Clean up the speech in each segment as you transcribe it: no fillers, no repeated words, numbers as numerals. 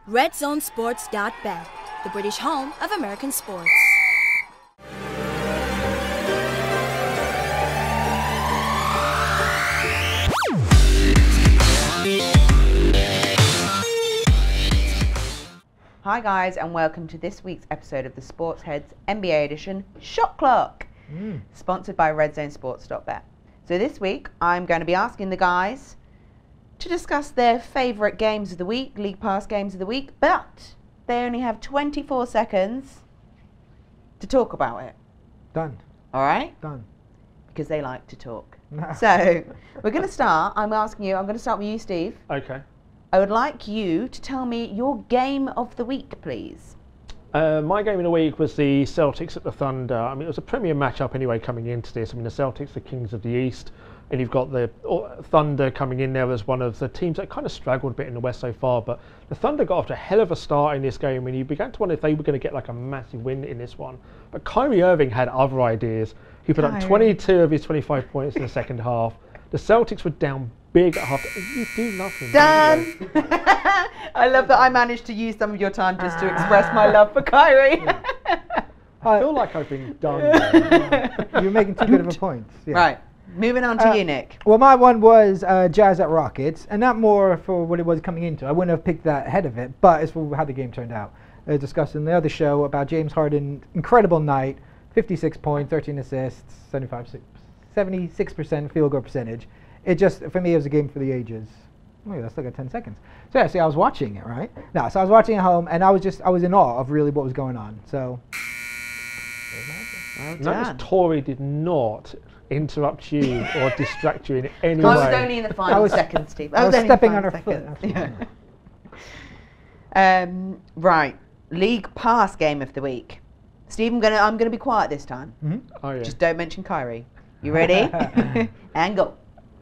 RedZoneSports.bet, the British home of American sports. Hi guys, and welcome to this week's episode of the SportsHeads NBA edition Shot Clock, sponsored by RedZoneSports.bet. So this week I'm going to be asking the guys to discuss their favourite games of the week, League Pass games of the week, but they only have 24 seconds to talk about it. Done. All right? Done. Because they like to talk. So we're going to start. I'm going to start with you, Steve. Okay. I would like you to tell me your game of the week, please. My game of the week was the Celtics at the Thunder. I mean, it was a premier matchup anyway coming into this. I mean, the Celtics, the Kings of the East, and you've got the Thunder coming in there as one of the teams that kind of struggled a bit in the West so far. But the Thunder got off to a hell of a start in this game, and you began to wonder if they were going to get like a massive win in this one. But Kyrie Irving had other ideas. He put up 22 of his 25 points in the second half. The Celtics were down big at half. You do love him. Dan! I love that I managed to use some of your time just to express my love for Kyrie. I feel like I've been done. You're making too good of a point. Yeah. Right. Moving on to you, Nick. Well, my one was Jazz at Rockets, and not more for what it was coming into. I wouldn't have picked that ahead of it, but it's for how the game turned out. Discussing the other show about James Harden, incredible night, 56 points, 13 assists, 76% field goal percentage. It just, for me, it was a game for the ages. Wait, I still got 10 seconds. So yeah, see, I was watching it, right? No, so I was watching at home, and I was in awe of really what was going on. So, Well Notice done. Tori did not interrupt you or distract you in any I way. was only in the final seconds, Steve. I was only in the stepping on final her foot. seconds. Absolutely. Yeah. Right. League Pass game of the week. Steve, I'm gonna be quiet this time. Oh, yeah. Just don't mention Kyrie. You ready? And go.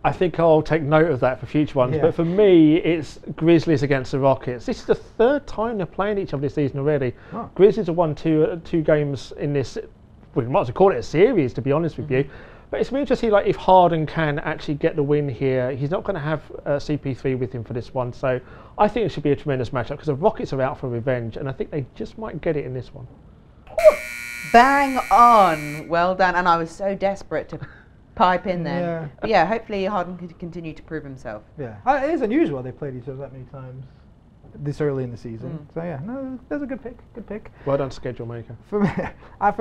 I think I'll take note of that for future ones. Yeah. But for me, it's Grizzlies against the Rockets. This is the third time they're playing each other this season already. Oh. Grizzlies have won two games in this. We might as well call it a series, to be honest with you. But it's really interesting, like if Harden can actually get the win here. He's not going to have CP3 with him for this one, so I think it should be a tremendous matchup because the Rockets are out for revenge, and I think they just might get it in this one. Bang on. Well done. And I was so desperate to pipe in there. Yeah. But yeah, hopefully Harden can continue to prove himself. Yeah, it is unusual they played each other that many times this early in the season. So yeah, no, that's a good pick. Good pick. Well done, schedule maker. For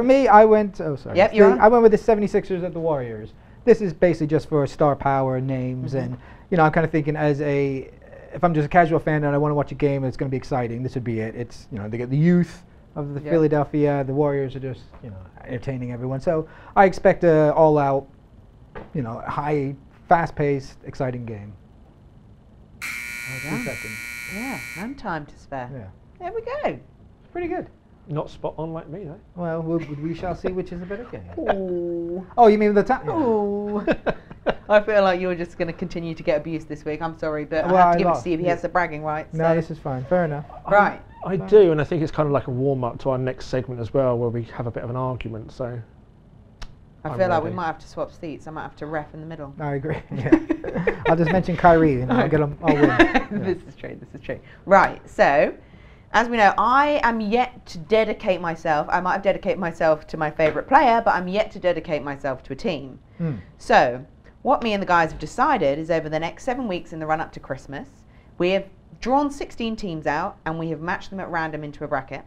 me, I went. Oh, sorry. Yep, you're on. I went with the 76ers at the Warriors. This is basically just for star power names, and I'm kind of thinking if I'm just a casual fan and I want to watch a game that's going to be exciting, this would be it. It's they get the youth of the Philadelphia. The Warriors are just entertaining everyone. So I expect a all-out, high, fast-paced, exciting game. 2 seconds. Yeah, and time to spare. Yeah, There we go. pretty good. Not spot on like me, though. Well, we shall see which is a better game. Ooh. Oh, you mean the time? Ooh. I feel like you're just going to continue to get abused this week. I'm sorry, but Well, I have to I give it to lost. Steve. He has the bragging rights. No, so. this is fine. Fair enough. Right. I do, and I think it's kind of like a warm-up to our next segment as well, where we have a bit of an argument, so... I I'm feel like we ready. might have to swap seats. I might have to ref in the middle. I agree. Yeah. I'll just mention Kyrie and I'll get them all win. Yeah. This is true. Right, so, as we know, I am yet to dedicate myself. I might have dedicated myself to my favourite player, but I'm yet to dedicate myself to a team. So, what me and the guys have decided is over the next 7 weeks in the run-up to Christmas, we have drawn 16 teams out and we have matched them at random into a bracket.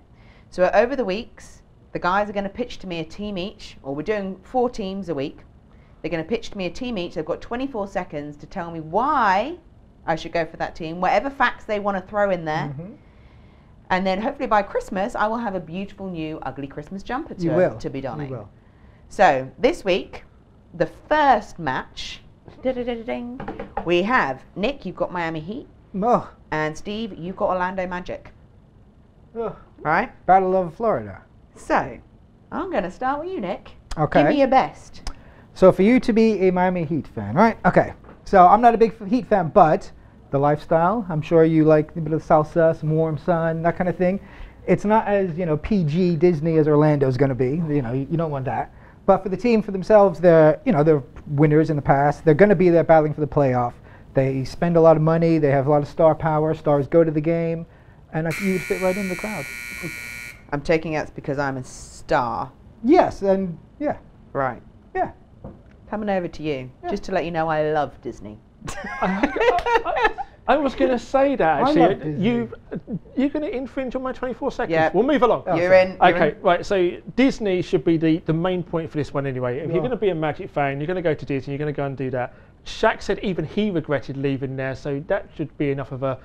So over the weeks, the guys are going to pitch to me a team each, or we're doing 4 teams a week. They're going to pitch to me a team each. They've got 24 seconds to tell me why I should go for that team, whatever facts they want to throw in there. And then hopefully by Christmas, I will have a beautiful new ugly Christmas jumper to be donning. You will. So this week, the first match, we have Nick, you've got Miami Heat, Oh, and Steve, you've got Orlando Magic. oh. All right? Battle of Florida. So, I'm going to start with you, Nick. Okay. Give me your best. So for you to be a Miami Heat fan, right? Okay. So I'm not a big Heat fan, but the lifestyle, I'm sure you like a bit of salsa, some warm sun, that kind of thing. It's not as, PG Disney as Orlando's going to be. You don't want that. But for the team, for themselves, they're winners in the past. They're going to be there battling for the playoff. They spend a lot of money. They have a lot of star power. Stars go to the game. and you would fit right in the crowd. I'm taking it because I'm a star. Yes, and yeah, Right. yeah. Coming over to you, Yeah. just to let you know I love Disney. I was going to say that I actually. love Disney. You're going to infringe on my 24 seconds. Yeah. We'll move along. You're in. Okay, right. So Disney should be the main point for this one anyway. If Yeah. you're going to be a Magic fan, you're going to go to Disney. You're going to go and do that. Shaq said even he regretted leaving there, so that should be enough of a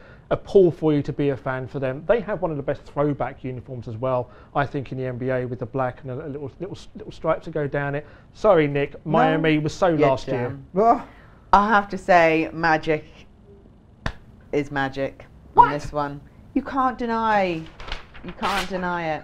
pull for you to be a fan for them. They have one of the best throwback uniforms as well, I think, in the NBA with the black and a little stripes that go down it. Sorry, Nick. Miami was so Yeah, last year. Jam. Oh, I have to say, Magic is magic on this one. You can't deny. You can't deny it.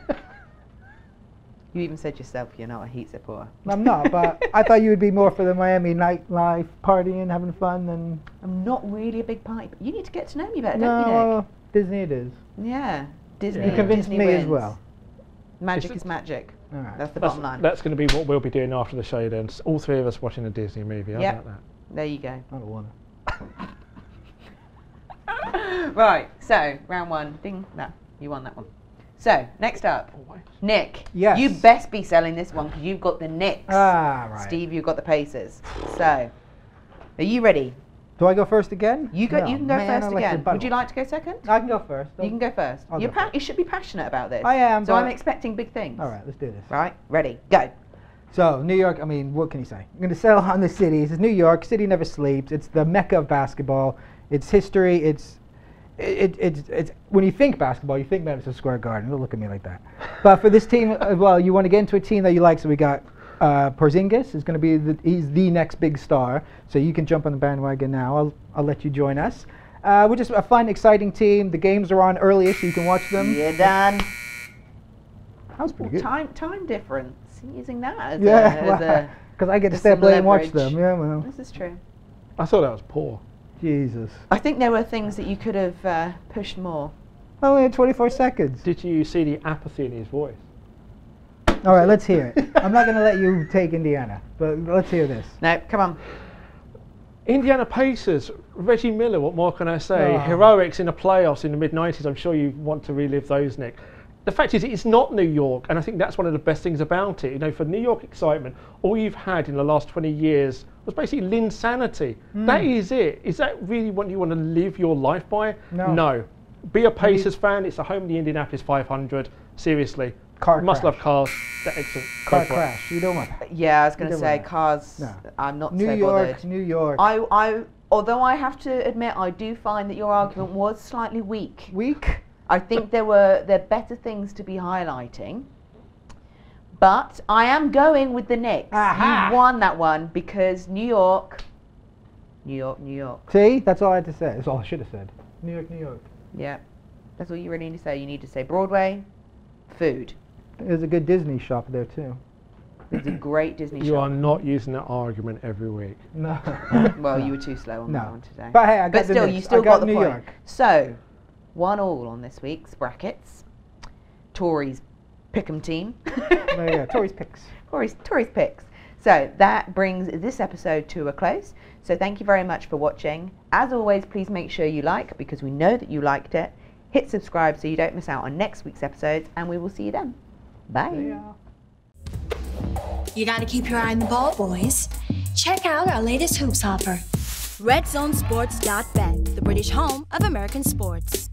You even said yourself you're not a heat supporter. I'm not, but I thought you would be more for the Miami nightlife, partying, having fun, than I'm not really a big party, but you need to get to know me better, don't you, no, Disney it is. Nick? Yeah. Disney. You convinced Disney me as wins. well. Magic It's- is magic. All right. That's the bottom line. That's going to be what we'll be doing after the show then. All three of us watching a Disney movie. How Yep. about that? There you go. I don't want Right, so round one. Ding. No, you won that one. So, next up, Nick. Yes. You best be selling this one because you've got the Knicks. Ah, right. Steve, you've got the Pacers. So, are you ready? Do I go first again? You can go Man, first I like again. rebuttal. Would you like to go second? I can go first. You can go first. I'll You're go first. you should be passionate about this. I am, So but- I'm expecting big things. All right, let's do this. Right, ready, go. So, New York, I mean, what can you say? I'm going to settle on the city. It's New York. City never sleeps. It's the mecca of basketball. It's history. It's when you think basketball, you think Madison Square Garden. Don't look at me like that. But for this team, well, you want to get into a team that you like. So we got Porzingis is going to be he's the next big star. So you can jump on the bandwagon now. I'll let you join us. We're just a fun, exciting team. The games are on early, so you can watch them. You're done. That was pretty good. Time difference. Using that as Yeah, because I get to as stay up some late and watch leverage. them. Yeah, well, This is true. I thought that was poor. Jesus. I think there were things that you could have pushed more. Only had 24 seconds. Did you see the apathy in his voice? All right, let's hear it. I'm not going to let you take Indiana, but let's hear this. No, come on. Indiana Pacers, Reggie Miller, what more can I say? Oh. Heroics in the playoffs in the mid-90s. I'm sure you want to relive those, Nick. The fact is, it's not New York, and I think that's one of the best things about it. You know, for New York excitement, all you've had in the last 20 years was basically Linsanity. That is it. Is that really what you want to live your life by? No. Be a Pacers fan. It's the home of the Indianapolis 500. Seriously. Car Must crash. love cars. They're excellent. Car Go for it. crash. You don't want that. Yeah, I was going to don't say want that. cars. No. I'm not New so York, bothered. New York. Although I have to admit, I do find that your argument was slightly weak. Weak. I think there are better things to be highlighting. But I am going with the Knicks. Aha. You won that one because New York. New York, New York. See, that's all I had to say. That's all I should have said. New York, New York. Yeah. That's all you really need to say. You need to say Broadway, food. There's a good Disney shop there too. There's a great Disney You are shop. not using that argument every week. No. Well, you were too slow on that No. one today. But hey, I got But the still, Knicks. you still I got the New point. York. So, 1-1 on this week's brackets. Tories Pick'em team. There you go. Tories picks. Tories picks. So that brings this episode to a close. So thank you very much for watching. As always, please make sure you like, because we know that you liked it. Hit subscribe so you don't miss out on next week's episodes, and we will see you then. Bye. Yeah. You gotta keep your eye on the ball, boys. Check out our latest hoops offer. RedZoneSports.bet, the British home of American sports.